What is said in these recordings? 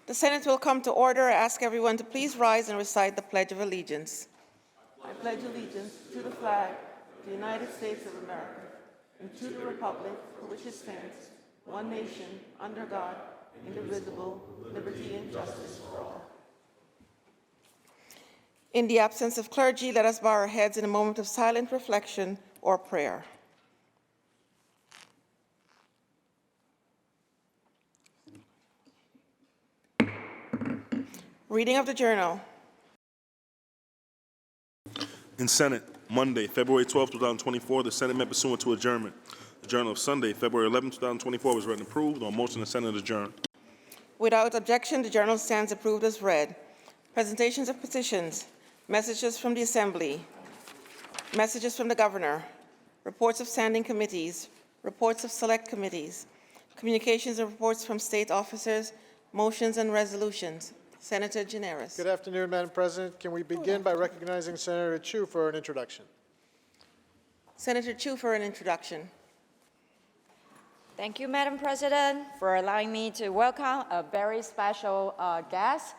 The Senate will come to order. I ask everyone to please rise and recite the Pledge of Allegiance. I pledge allegiance to the flag of the United States of America and to the republic for which it stands, one nation, under God, indivisible, liberty and justice for all. In the absence of clergy, let us bow our heads in a moment of silent reflection or prayer. Reading of the Journal. In Senate, Monday, February 12, 2024, the Senate met pursuant to adjournment. The Journal of Sunday, February 11, 2024 was read and approved. On motion, the Senate adjourned. Without objection, the Journal stands approved as read. Presentations of petitions, messages from the Assembly, messages from the Governor, reports of standing committees, reports of select committees, communications and reports from state officers, motions and resolutions. Senator Gineris. Good afternoon, Madam President. Can we begin by recognizing Senator Chu for an introduction? Senator Chu for an introduction. Thank you, Madam President, for allowing me to welcome a very special guest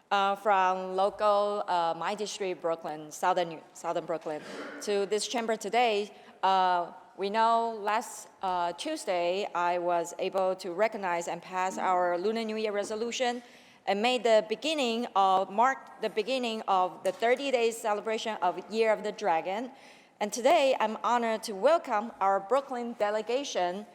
from local, my district, Brooklyn, Southern Brooklyn, to this chamber today. We know last Tuesday, I was able to recognize and pass our Lunar New Year resolution and mark the beginning of the 30-day celebration of Year of the Dragon. And today, I'm honored to welcome our Brooklyn delegation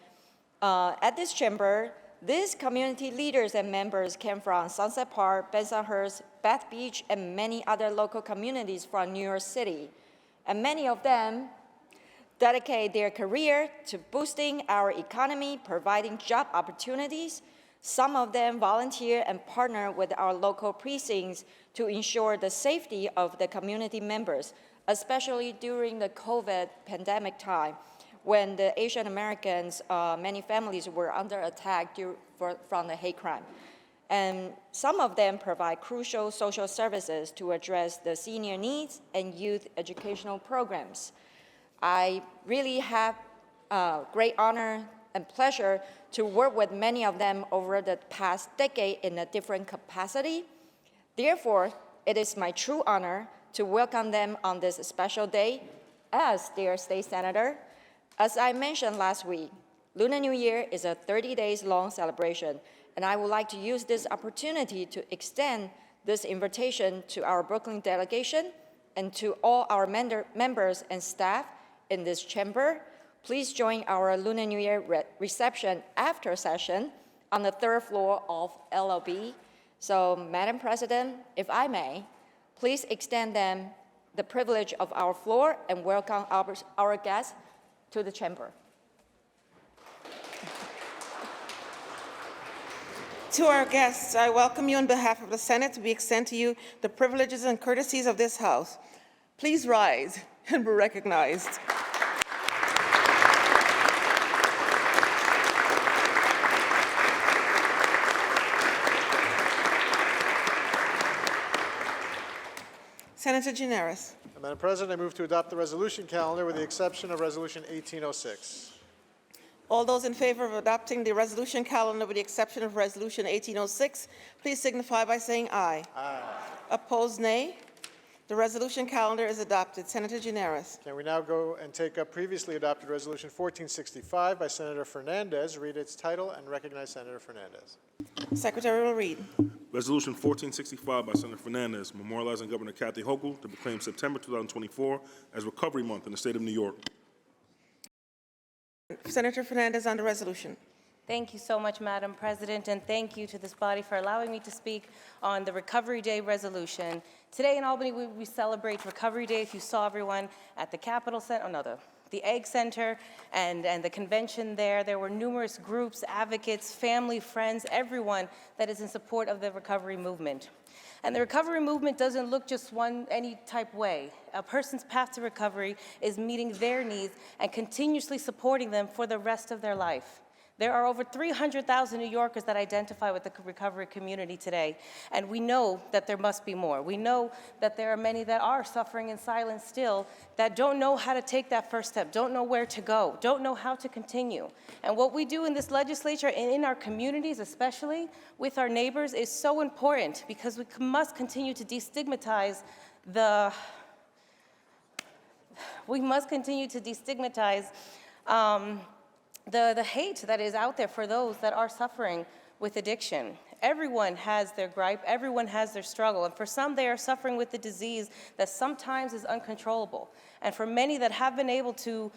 at this chamber. These community leaders and members came from Sunset Park, Bensonhurst, Bath Beach, and many other local communities from New York City. And many of them dedicate their career to boosting our economy, providing job opportunities. Some of them volunteer and partner with our local precincts to ensure the safety of the community members, especially during the COVID pandemic time, when the Asian Americans, many families were under attack from the hate crime. And some of them provide crucial social services to address the senior needs and youth educational programs. I really have great honor and pleasure to work with many of them over the past decade in a different capacity. Therefore, it is my true honor to welcome them on this special day as their state senator. As I mentioned last week, Lunar New Year is a 30 days long celebration, and I would like to use this opportunity to extend this invitation to our Brooklyn delegation and to all our members and staff in this chamber. Please join our Lunar New Year reception after session on the 3rd floor of LLB. So, Madam President, if I may, please extend them the privilege of our floor and welcome our guests to the chamber. To our guests, I welcome you on behalf of the Senate. We extend to you the privileges and courtesies of this House. Please rise and be recognized. Senator Gineris. Madam President, I move to adopt the resolution calendar with the exception of Resolution 1806. All those in favor of adopting the resolution calendar with the exception of Resolution 1806, please signify by saying aye. Aye. Opposed, nay. The resolution calendar is adopted. Senator Gineris. Can we now go and take up previously adopted Resolution 1465 by Senator Fernandez, read its title, and recognize Senator Fernandez? Secretary will read. Resolution 1465 by Senator Fernandez, memorializing Governor Kathy Hochul to proclaim September 2024 as Recovery Month in the state of New York. Senator Fernandez on the resolution. Thank you so much, Madam President, and thank you to this body for allowing me to speak on the Recovery Day resolution. Today in Albany, we celebrate Recovery Day. If you saw everyone at the Capitol Center, the Egg Center and the convention there were numerous groups, advocates, family, friends, everyone that is in support of the recovery movement. And the recovery movement doesn't look just any type way. A person's path to recovery is meeting their needs and continuously supporting them for the rest of their life. There are over 300,000 New Yorkers that identify with the recovery community today, and we know that there must be more. We know that there are many that are suffering in silence still, that don't know how to take that first step, don't know where to go, don't know how to continue. And what we do in this legislature and in our communities, especially with our neighbors, is so important because we must continue to destigmatize the hate that is out there for those that are suffering with addiction. Everyone has their gripe, everyone has their struggle, and for some they are suffering with the disease that sometimes is uncontrollable. And for many that have been able to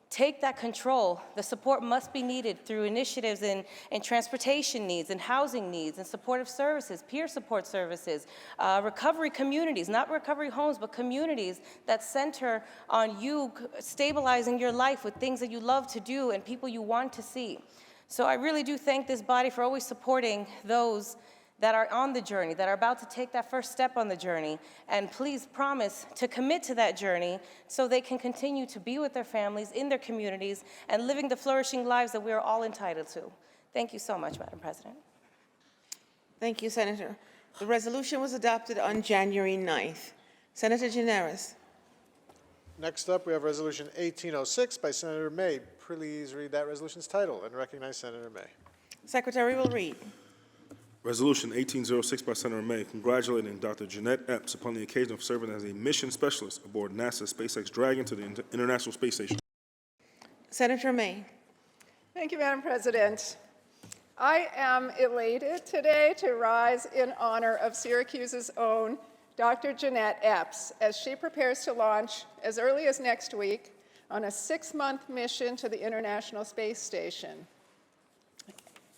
take that control, the support must be needed through initiatives in transportation needs and housing needs and supportive services, peer support services, recovery communities, not recovery homes, but communities that center on you stabilizing your life with things that you love to do and people you want to see. So I really do thank this body for always supporting those that are on the journey, that are about to take that first step on the journey, and please promise to commit to that journey so they can continue to be with their families, in their communities, and living the flourishing lives that we are all entitled to. Thank you so much, Madam President. Thank you, Senator. The resolution was adopted on January 9th. Senator Gineris. Next up, we have Resolution 1806 by Senator May. Please read that resolution's title and recognize Senator May. Secretary will read. Resolution 1806 by Senator May, congratulating Dr. Jeanette Epps upon the occasion of serving as a mission specialist aboard NASA's SpaceX Dragon to the International Space Station. Senator May. Thank you, Madam President. I am elated today to rise in honor of Syracuse's own Dr. Jeanette Epps as she prepares to launch as early as next week on a 6-month mission to the International Space Station.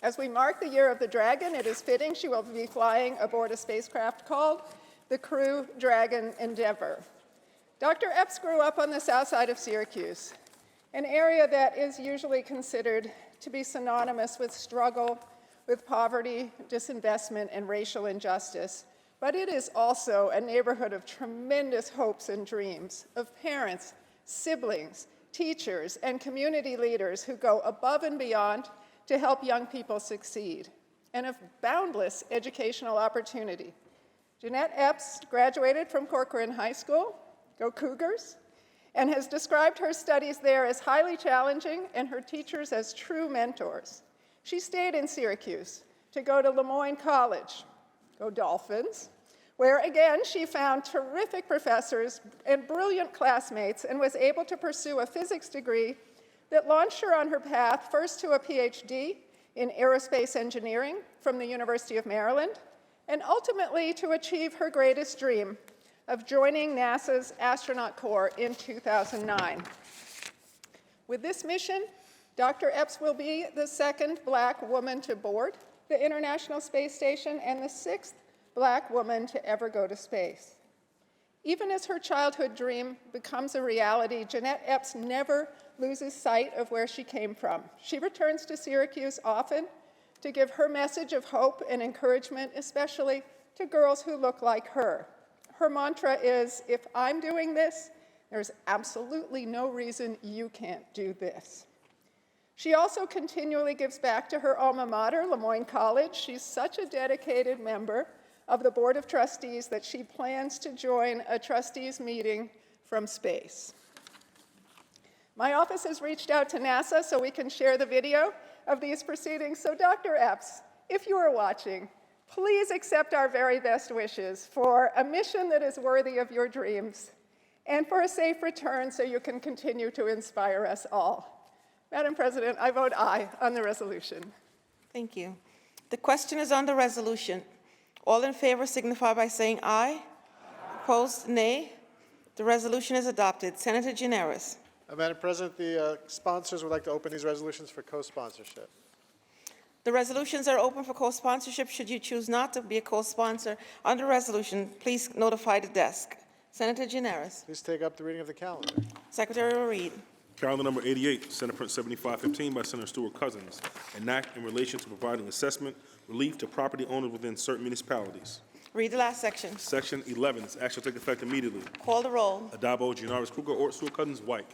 As we mark the year of the Dragon, it is fitting she will be flying aboard a spacecraft called the Crew Dragon Endeavour. Dr. Epps grew up on the south side of Syracuse, an area that is usually considered to be synonymous with struggle, with poverty, disinvestment, and racial injustice. But it is also a neighborhood of tremendous hopes and dreams, of parents, siblings, teachers, and community leaders who go above and beyond to help young people succeed, and of boundless educational opportunity. Jeanette Epps graduated from Corcoran High School, go Cougars, and has described her studies there as highly challenging and her teachers as true mentors. She stayed in Syracuse to go to Lemoyne College, go Dolphins, where again she found terrific professors and brilliant classmates and was able to pursue a physics degree that launched her on her path first to a PhD in aerospace engineering from the University of Maryland, and ultimately to achieve her greatest dream of joining NASA's astronaut corps in 2009. With this mission, Dr. Epps will be the 2nd Black woman to board the International Space Station and the 6th Black woman to ever go to space. Even as her childhood dream becomes a reality, Jeanette Epps never loses sight of where she came from. She returns to Syracuse often to give her message of hope and encouragement, especially to girls who look like her. Her mantra is, if I'm doing this, there's absolutely no reason you can't do this. She also continually gives back to her alma mater, Lemoyne College. She's such a dedicated member of the Board of Trustees that she plans to join a trustees meeting from space. My office has reached out to NASA so we can share the video of these proceedings. So Dr. Epps, if you are watching, please accept our very best wishes for a mission that is worthy of your dreams and for a safe return so you can continue to inspire us all. Madam President, I vote aye on the resolution. Thank you. The question is on the resolution. All in favor signify by saying aye. Opposed, nay. The resolution is adopted. Senator Gineris. Madam President, the sponsors would like to open these resolutions for co-sponsorship. The resolutions are open for co-sponsorship. Should you choose not to be a co-sponsor on the resolution, please notify the desk. Senator Gineris. Please take up the reading of the calendar. Secretary will read. Calendar number 88, Senate Print 7515 by Senator Stuart Cousins, an act in relation to providing assessment relief to property owners within certain municipalities. Read the last section. Section 11, this act shall take effect immediately. Call the roll. Adabo, Gianaris Kruger, or Stuart Cousins, White.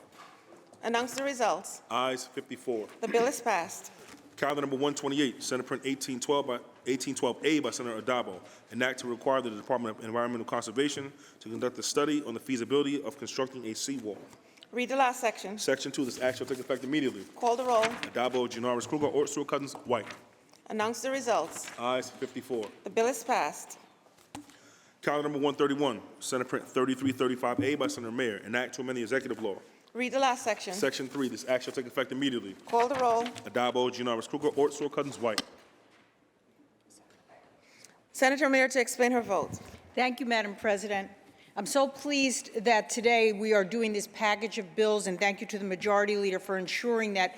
Announce the results. Ayes 54. The bill is passed. Calendar number 128, Senate Print 1812A by Senator Adabo, an act to require the Department of Environmental Conservation to conduct a study on the feasibility of constructing a seawall. Read the last section. Section 2, this act shall take effect immediately. Call the roll. Adabo, Janoris, Kruger, Ort, Stewart-Cousins, White. Announce the results. Ayes 54. The bill is passed. Calendar number 131, Senate Print 3335A by Senator Mayer, an act to amend the executive law. Read the last section. Section 3, this act shall take effect immediately. Call the roll. Adabo, Janoris, Kruger, Ort, Stewart-Cousins, White. Senator Mayer to explain her vote. Thank you, Madam President. I'm so pleased that today we are doing this package of bills, and thank you to the Majority Leader for ensuring that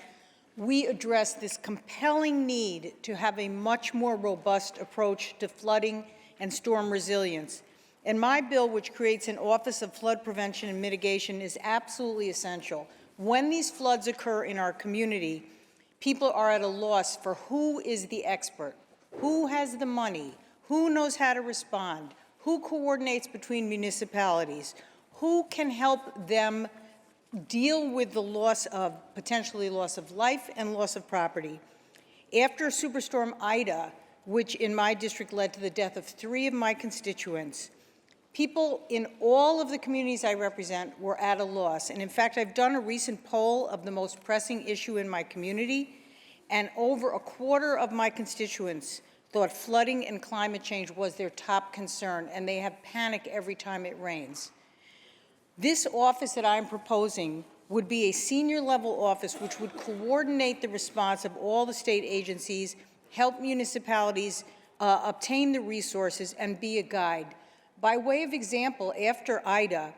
we address this compelling need to have a much more robust approach to flooding and storm resilience. And my bill, which creates an Office of Flood Prevention and Mitigation, is absolutely essential. When these floods occur in our community, people are at a loss for who is the expert, who has the money, who knows how to respond, who coordinates between municipalities, who can help them deal with the loss of, potentially loss of life and loss of property. After Superstorm Ida, which in my district led to the death of 3 of my constituents, people in all of the communities I represent were at a loss. And in fact, I've done a recent poll of the most pressing issue in my community, and over a quarter of my constituents thought flooding and climate change was their top concern, and they have panic every time it rains. This office that I'm proposing would be a senior-level office which would coordinate the response of all the state agencies, help municipalities obtain the resources, and be a guide. By way of example, after Ida,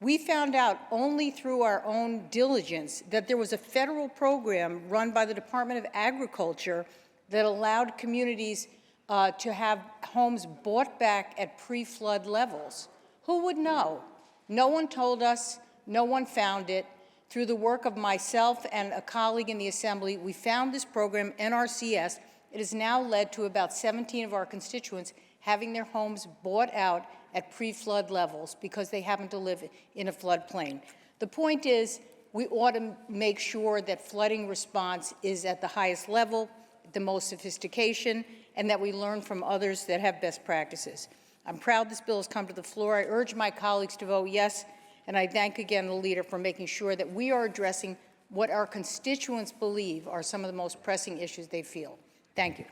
we found out only through our own diligence that there was a federal program run by the Department of Agriculture that allowed communities to have homes bought back at pre-flood levels. Who would know? No one told us, no one found it. Through the work of myself and a colleague in the Assembly, we found this program, NRCS. It has now led to about 17 of our constituents having their homes bought out at pre-flood levels because they happen to live in a floodplain. The point is, we ought to make sure that flooding response is at the highest level, the most sophistication, and that we learn from others that have best practices. I'm proud this bill has come to the floor. I urge my colleagues to vote yes, and I thank again the leader for making sure that we are addressing what our constituents believe are some of the most pressing issues they feel. Thank you.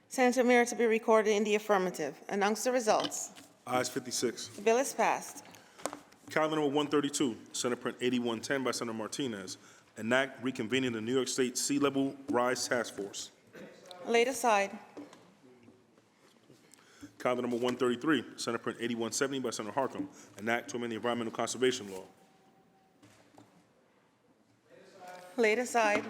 Senator Mayer to be recorded in the affirmative. Announce the results. Ayes 56. The bill is passed. Calendar number 132, Senate Print 8110 by Senator Martinez, an act reconvening the New York State Sea Level Rise Task Force. Laid aside. Calendar number 133, Senate Print 8170 by Senator Harkam, an act to amend the Environmental Conservation Law. Laid aside.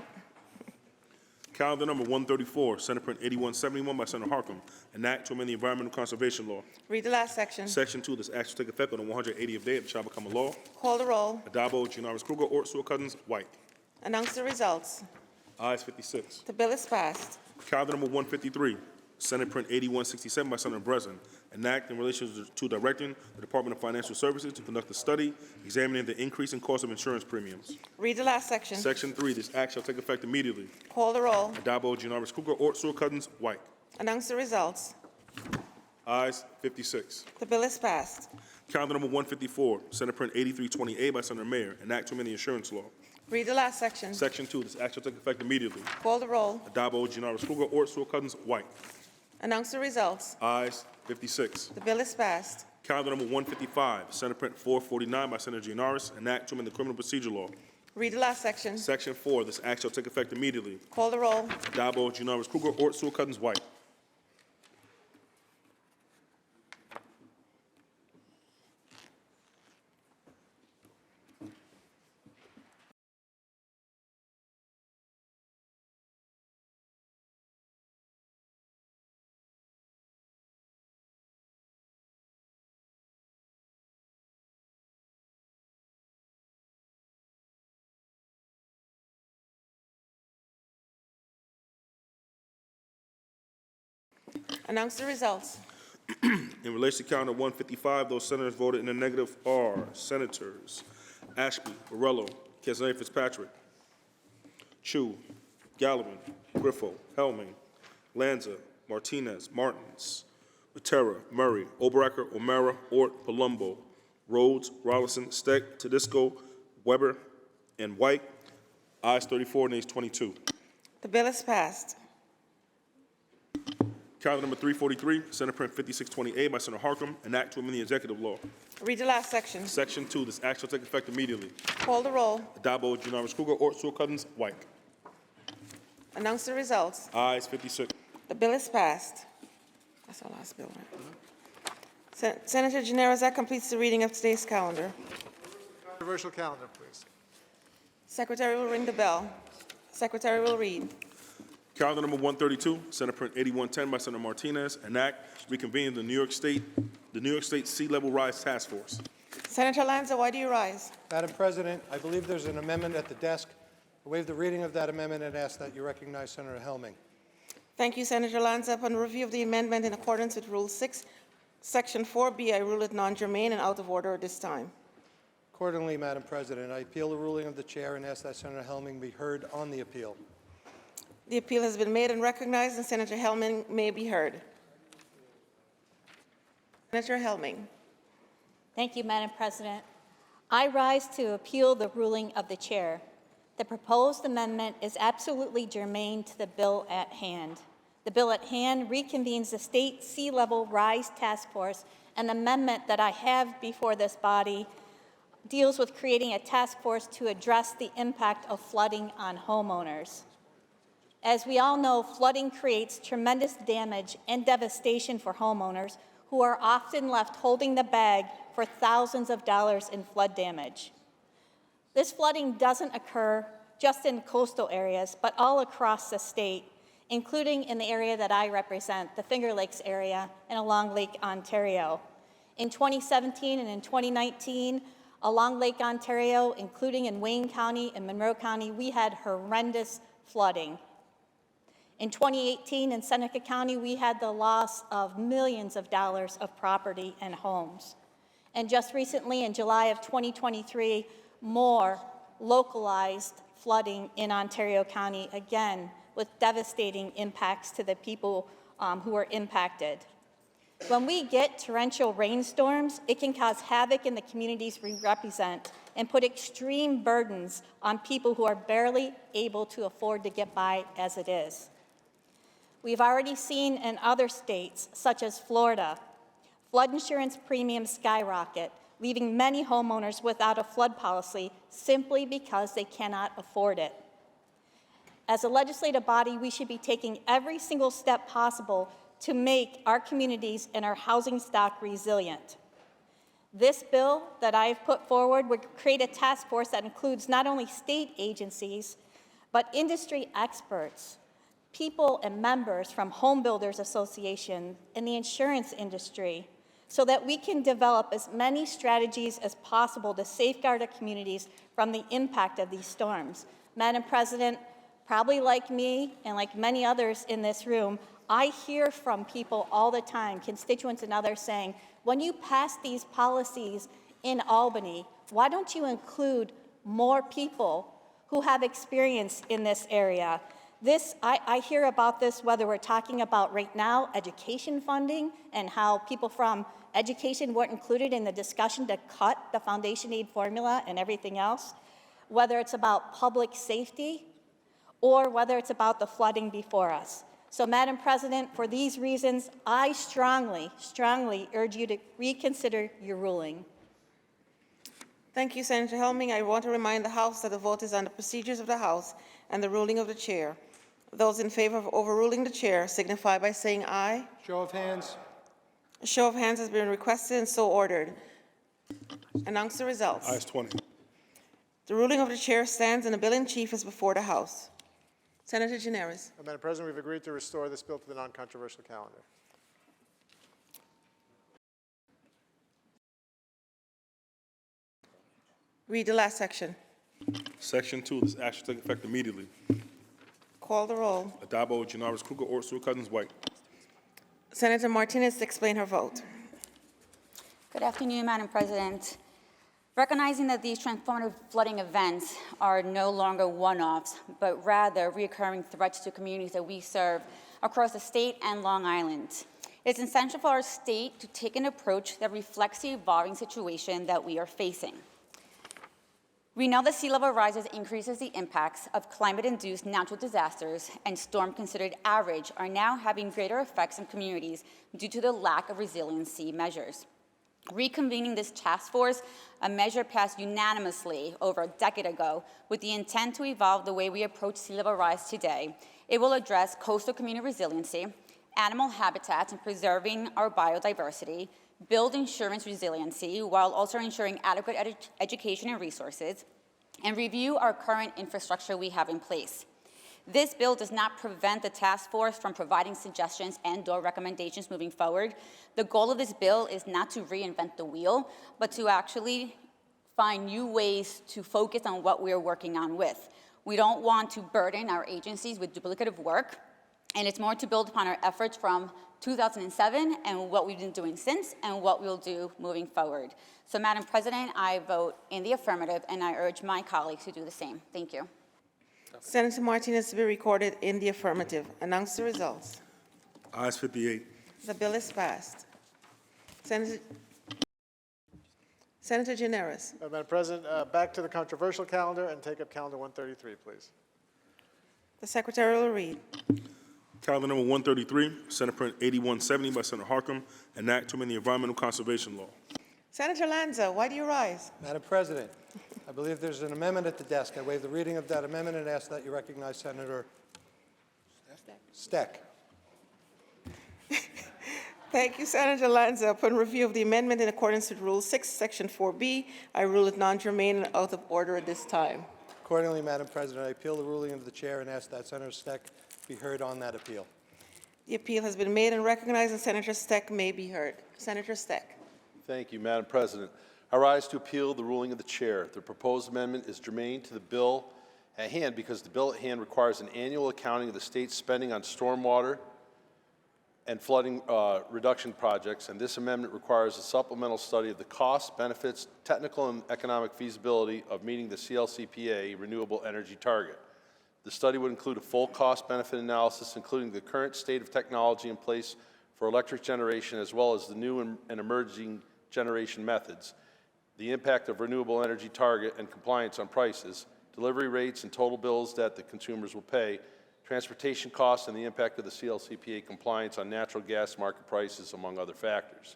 Calendar number 134, Senate Print 8171 by Senator Harkam, an act to amend the Environmental Conservation Law. Read the last section. Section 2, this act shall take effect on the 180th day, it shall become a law. Call the roll. Adabo, Janoris, Kruger, Ort, Stewart-Cousins, White. Announce the results. Ayes 56. The bill is passed. Calendar number 153, Senate Print 8167 by Senator Breslin, an act in relation to directing the Department of Financial Services to conduct a study examining the increase in cost of insurance premiums. Read the last section. Section 3, this act shall take effect immediately. Call the roll. Adabo, Janoris, Kruger, Ort, Stewart-Cousins, White. Announce the results. Ayes 56. The bill is passed. Calendar number 154, Senate Print 8320A by Senator Mayer, an act to amend the insurance law. Read the last section. Section 2, this act shall take effect immediately. Call the roll. Adabo, Janoris, Kruger, Ort, Stewart-Cousins, White. Announce the results. Ayes 56. The bill is passed. Calendar number 155, Senate Print 449 by Senator Gianaris, an act to amend the criminal procedure law. Read the last section. Section 4, this act shall take effect immediately. Call the roll. Adabo, Gianaris, Kruger, Ort, Stewart-Cousins, White. Announce the results. In relation to calendar 155, those senators voted in the negative are Senators Ashby, Borrello, Casanova Fitzpatrick, Chu, Gallivan, Griffo, Helming, Lanza, Martinez, Martins, Matera, Murray, Oberacker, O'Mara, Ort, Palumbo, Rhodes, Rollison, Steck, Tedisco, Weber, and White. Ayes 34, nays 22. The bill is passed. Calendar number 343, Senate Print 5628 by Senator Harkam, an act to amend the executive law. Read the last section. Section 2, this act shall take effect immediately. Call the roll. Adabo, Janoris Kruger, Ort, Sewell Cousins, White. Announce the results. Ayes 56. The bill is passed. That's our last bill, right? Senator Janeiro, that completes the reading of today's calendar. Controversial calendar, please. Secretary will ring the bell. Secretary will read. Calendar number 132, Senate Print 8110 by Senator Martinez, an act reconvening the New York State Sea Level Rise Task Force. Senator Lanza, why do you rise? Madam President, I believe there's an amendment at the desk. I waive the reading of that amendment and ask that you recognize Senator Helming. Thank you, Senator Lanza. Upon review of the amendment in accordance with Rule 6, Section 4B, I rule it non-germane and out of order at this time. Accordingly, Madam President, I appeal the ruling of the chair and ask that Senator Helming be heard on the appeal. The appeal has been made and recognized, and Senator Helming may be heard. Senator Helming. Thank you, Madam President. I rise to appeal the ruling of the chair. The proposed amendment is absolutely germane to the bill at hand. The bill at hand reconvenes the State Sea Level Rise Task Force. An amendment that I have before this body deals with creating a task force to address the impact of flooding on homeowners. As we all know, flooding creates tremendous damage and devastation for homeowners who are often left holding the bag for thousands of dollars in flood damage. This flooding doesn't occur just in coastal areas, but all across the state, including in the area that I represent, the Finger Lakes area and along Lake Ontario. In 2017 and in 2019, along Lake Ontario, including in Wayne County and Monroe County, we had horrendous flooding. In 2018, in Seneca County, we had the loss of millions of dollars of property and homes. And just recently, in July of 2023, more localized flooding in Ontario County, again, with devastating impacts to the people who are impacted. When we get torrential rainstorms, it can cause havoc in the communities we represent and put extreme burdens on people who are barely able to afford to get by as it is. We've already seen in other states, such as Florida, flood insurance premiums skyrocket, leaving many homeowners without a flood policy simply because they cannot afford it. As a legislative body, we should be taking every single step possible to make our communities and our housing stock resilient. This bill that I've put forward would create a task force that includes not only state agencies, but industry experts, people and members from Home Builders Association and the insurance industry, so that we can develop as many strategies as possible to safeguard our communities from the impact of these storms. Madam President, probably like me and like many others in this room, I hear from people all the time, constituents and others, saying, when you pass these policies in Albany, why don't you include more people who have experience in this area? I hear about this whether we're talking about right now education funding and how people from education weren't included in the discussion to cut the foundation aid formula and everything else, whether it's about public safety or whether it's about the flooding before us. So, Madam President, for these reasons, I strongly, strongly urge you to reconsider your ruling. Thank you, Senator Helming. I want to remind the House that the vote is on the procedures of the House and the ruling of the chair. Those in favor of overruling the chair signify by saying aye. Show of hands. A show of hands has been requested and so ordered. Announce the results. Ayes 20. The ruling of the chair stands and the bill in chief is before the House. Senator Gineris. Madam President, we've agreed to restore this bill to the non-controversial calendar. Read the last section. Section 2, this act shall take effect immediately. Call the roll. Adabo, Janoris Kruger, Ort, Sewell Cousins, White. Senator Martinez to explain her vote. Good afternoon, Madam President. Recognizing that these transformative flooding events are no longer one-offs, but rather recurring threats to communities that we serve across the state and Long Island, it's essential for our state to take an approach that reflects the evolving situation that we are facing. We know that sea level rises increases the impacts of climate-induced natural disasters, and storms considered average are now having greater effects on communities due to the lack of resiliency measures. Reconvening this task force, a measure passed unanimously over a decade ago with the intent to evolve the way we approach sea level rise today. It will address coastal community resiliency, animal habitats and preserving our biodiversity, build insurance resiliency while also ensuring adequate education and resources, and review our current infrastructure we have in place. This bill does not prevent the task force from providing suggestions and/or recommendations moving forward. The goal of this bill is not to reinvent the wheel, but to actually find new ways to focus on what we're working on with. We don't want to burden our agencies with duplicative work, and it's more to build upon our efforts from 2007 and what we've been doing since and what we'll do moving forward. So, Madam President, I vote in the affirmative, and I urge my colleagues to do the same. Thank you. Senator Martinez to be recorded in the affirmative. Announce the results. Ayes 58. The bill is passed. Senator Gineris. Madam President, back to the controversial calendar and take up calendar 133, please. The Secretary will read. Calendar number 133, Senate Print 8170 by Senator Harkam, an act to amend the Environmental Conservation Law. Senator Lanza, why do you rise? Madam President, I believe there's an amendment at the desk. I waive the reading of that amendment and ask that you recognize Senator Steck. Thank you, Senator Lanza. Upon review of the amendment in accordance with Rule 6, Section 4B, I rule it non-germane and out of order at this time. Accordingly, Madam President, I appeal the ruling of the chair and ask that Senator Steck be heard on that appeal. The appeal has been made and recognized, and Senator Steck may be heard. Senator Steck. Thank you, Madam President. I rise to appeal the ruling of the chair. The proposed amendment is germane to the bill at hand because the bill at hand requires an annual accounting of the state's spending on stormwater and flooding reduction projects, and this amendment requires a supplemental study of the costs, benefits, technical and economic feasibility of meeting the CLCPA renewable energy target. The study would include a full cost-benefit analysis, including the current state of technology in place for electric generation, as well as the new and emerging generation methods, the impact of renewable energy target and compliance on prices, delivery rates and total bills that the consumers will pay, transportation costs, and the impact of the CLCPA compliance on natural gas market prices, among other factors.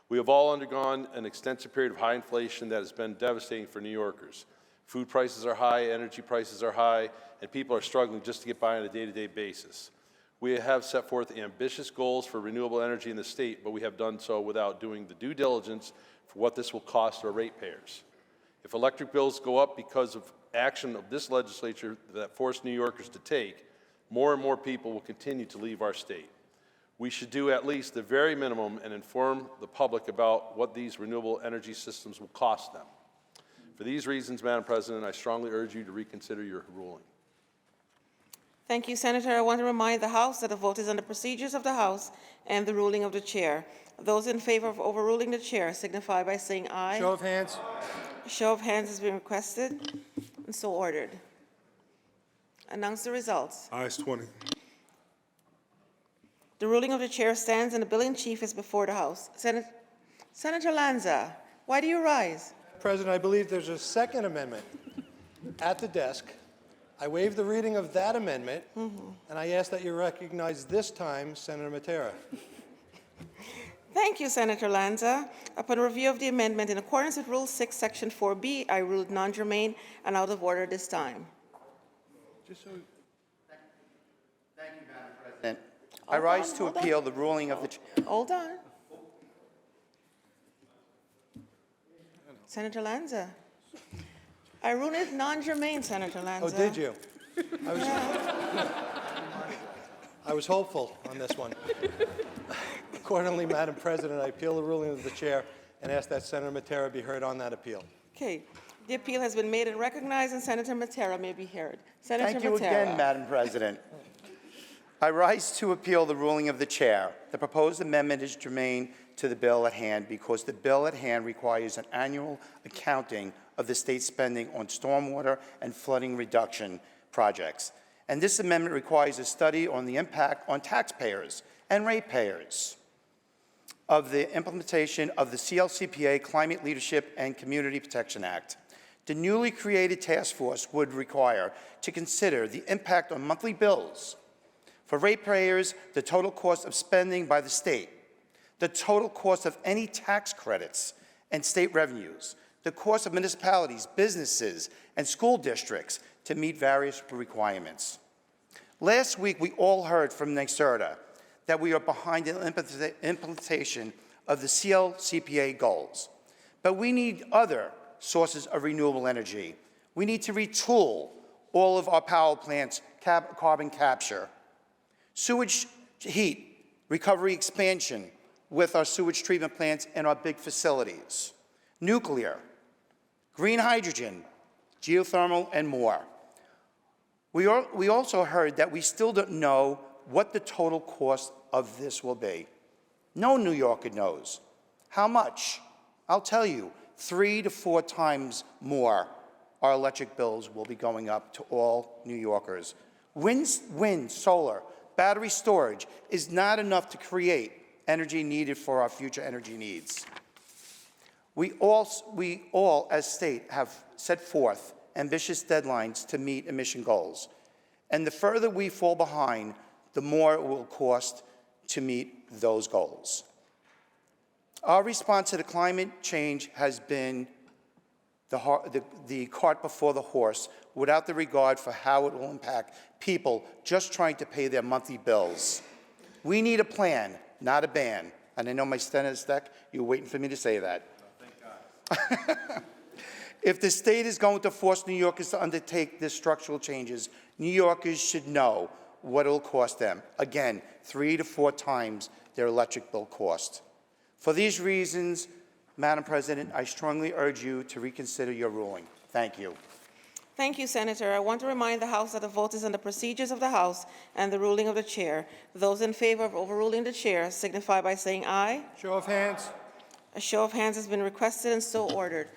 We have all undergone an extensive period of high inflation that has been devastating for New Yorkers. Food prices are high, energy prices are high, and people are struggling just to get by on a day-to-day basis. We have set forth ambitious goals for renewable energy in the state, but we have done so without doing the due diligence for what this will cost our ratepayers. If electric bills go up because of action of this legislature that forced New Yorkers to take, more and more people will continue to leave our state. We should do at least the very minimum and inform the public about what these renewable energy systems will cost them. For these reasons, Madam President, I strongly urge you to reconsider your ruling. Thank you, Senator. I want to remind the House that the vote is on the procedures of the House and the ruling of the chair. Those in favor of overruling the chair signify by saying aye. Show of hands. Show of hands has been requested and so ordered. Announce the results. Ayes 20. The ruling of the chair stands and the bill in chief is before the House. Senator Lanza, why do you rise? President, I believe there's a second amendment at the desk. I waive the reading of that amendment, and I ask that you recognize this time Senator Matera. Thank you, Senator Lanza. Upon review of the amendment in accordance with Rule 6, Section 4B, I ruled non-germane and out of order this time. Thank you, Madam President. I rise to appeal the ruling of the... Hold on. Senator Lanza. I ruled it non-germane, Senator Lanza. Oh, did you? I was hopeful on this one. Accordingly, Madam President, I appeal the ruling of the chair and ask that Senator Matera be heard on that appeal. Okay. The appeal has been made and recognized, and Senator Matera may be heard. Senator Thank you Matera. again, Madam President. I rise to appeal the ruling of the chair. The proposed amendment is germane to the bill at hand because the bill at hand requires an annual accounting of the state spending on stormwater and flooding reduction projects. And this amendment requires a study on the impact on taxpayers and ratepayers of the implementation of the CLCPA Climate Leadership and Community Protection Act. The newly created task force would require to consider the impact on monthly bills for ratepayers, the total cost of spending by the state, the total cost of any tax credits and state revenues, the cost of municipalities, businesses, and school districts to meet various requirements. Last week, we all heard from NYSERDA that we are behind in implementation of the CLCPA goals. But we need other sources of renewable energy. We need to retool all of our power plants, carbon capture, sewage heat, recovery expansion with our sewage treatment plants and our big facilities, nuclear, green hydrogen, geothermal, and more. We also heard that we still don't know what the total cost of this will be. No New Yorker knows. How much? I'll tell you, 3 to 4 times more our electric bills will be going up to all New Yorkers. Wind, solar, battery storage is not enough to create energy needed for our future energy needs. We all as state have set forth ambitious deadlines to meet emission goals. And the further we fall behind, the more it will cost to meet those goals. Our response to the climate change has been the cart before the horse, without the regard for how it will impact people just trying to pay their monthly bills. We need a plan, not a ban. And I know my stenodesk, you're waiting for me to say that. Oh, thank God. If the state is going to force New Yorkers to undertake these structural changes, New Yorkers should know what it will cost them. Again, 3 to 4 times their electric bill cost. For these reasons, Madam President, I strongly urge you to reconsider your ruling. Thank you. Thank you, Senator. I want to remind the House that the vote is on the procedures of the House and the ruling of the chair. Those in favor of overruling the chair signify by saying aye. Show of hands. A show of hands has been requested and so ordered.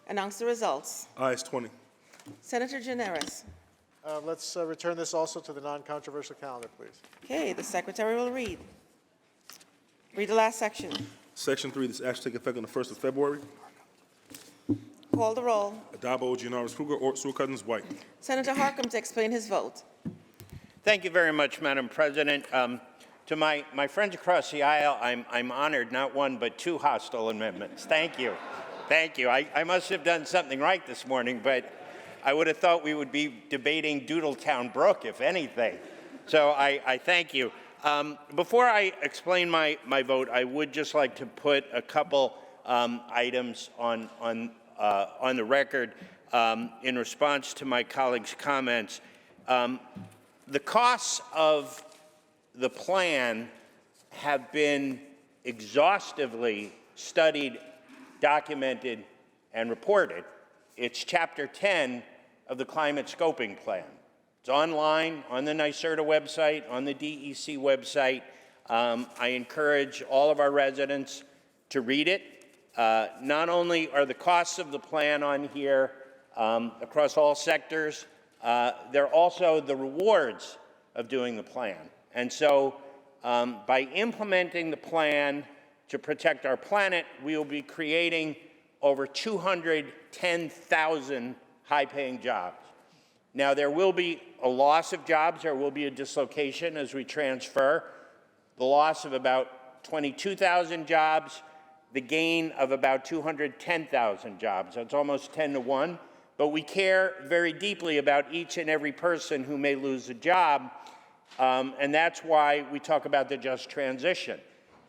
Announce the results. Ayes 20. Senator Gineris. Let's return this also to the non-controversial calendar, please. Okay, the Secretary will read. Read the last section. Section 3, this act take effect on the 1st of February. Call the roll. Adabo, Gianaris Kruger, Ort, Sewell Cousins, White. Senator Harkam to explain his vote. Thank you very much, Madam President. To my friends across the aisle, I'm honored, not 1 but 2 hostile amendments. Thank you. Thank you. I must have done something right this morning, but I would have thought we would be debating Doodletown Brook, if anything. So I thank you. Before I explain my vote, I would just like to put a couple items on the record in response to my colleagues' comments. The costs of the plan have been exhaustively studied, documented, and reported. It's Chapter 10 of the Climate Scoping Plan. It's online, on the NYSERDA website, on the DEC website. I encourage all of our residents to read it. Not only are the costs of the plan on here across all sectors, they're also the rewards of doing the plan. And so by implementing the plan to protect our planet, we will be creating over 210,000 high-paying jobs. Now, there will be a loss of jobs. There will be a dislocation as we transfer. The loss of about 22,000 jobs, the gain of about 210,000 jobs. That's almost 10 to 1. But we care very deeply about each and every person who may lose a job. And that's why we talk about the just transition.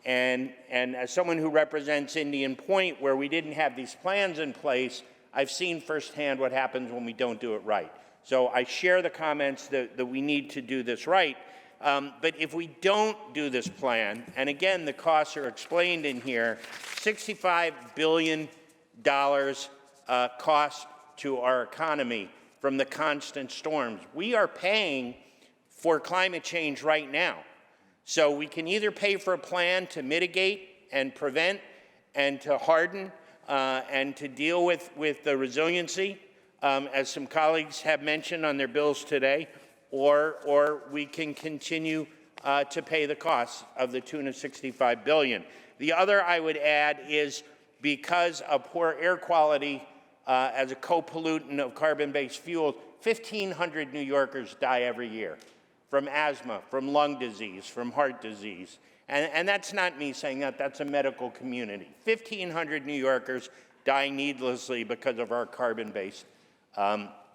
And as someone who represents Indian Point, where we didn't have these plans in place, I've seen firsthand what happens when we don't do it right. So I share the comments that we need to do this right. But if we don't do this plan, and again, the costs are explained in here, $65 billion cost to our economy from the constant storms. We are paying for climate change right now. So we can either pay for a plan to mitigate and prevent and to harden and to deal with the resiliency, as some colleagues have mentioned on their bills today, or we can continue to pay the costs of the tune of $65 billion. The other I would add is because of poor air quality as a co-pollutant of carbon-based fuels, 1,500 New Yorkers die every year from asthma, from lung disease, from heart disease. And that's not me saying that, that's a medical community. 1,500 New Yorkers die needlessly because of our carbon-based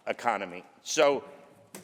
economy. So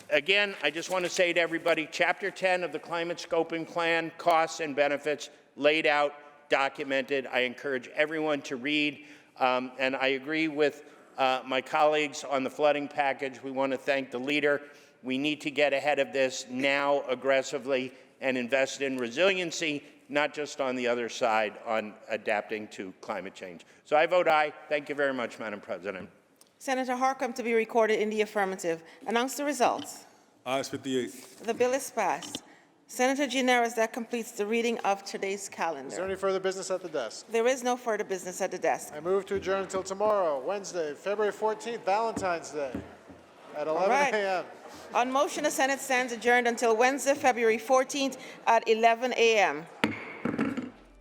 again, I just want to say to everybody, Chapter 10 of the Climate Scoping Plan, costs and benefits laid out, documented. I encourage everyone to read, and I agree with my colleagues on the flooding package. We want to thank the leader. We need to get ahead of this now aggressively and invest in resiliency, not just on the other side on adapting to climate change. So I vote aye. Thank you very much, Madam President. Senator Harkam to be recorded in the affirmative. Announce the results. Ayes 58. The bill is passed. Senator Gineras, that completes the reading of today's calendar. Is there any further business at the desk? There is no further business at the desk. I move to adjourn until tomorrow, Wednesday, February 14th, Valentine's Day, at 11 right. a.m. On motion, the Senate stands adjourned until Wednesday, February 14th at 11 a.m.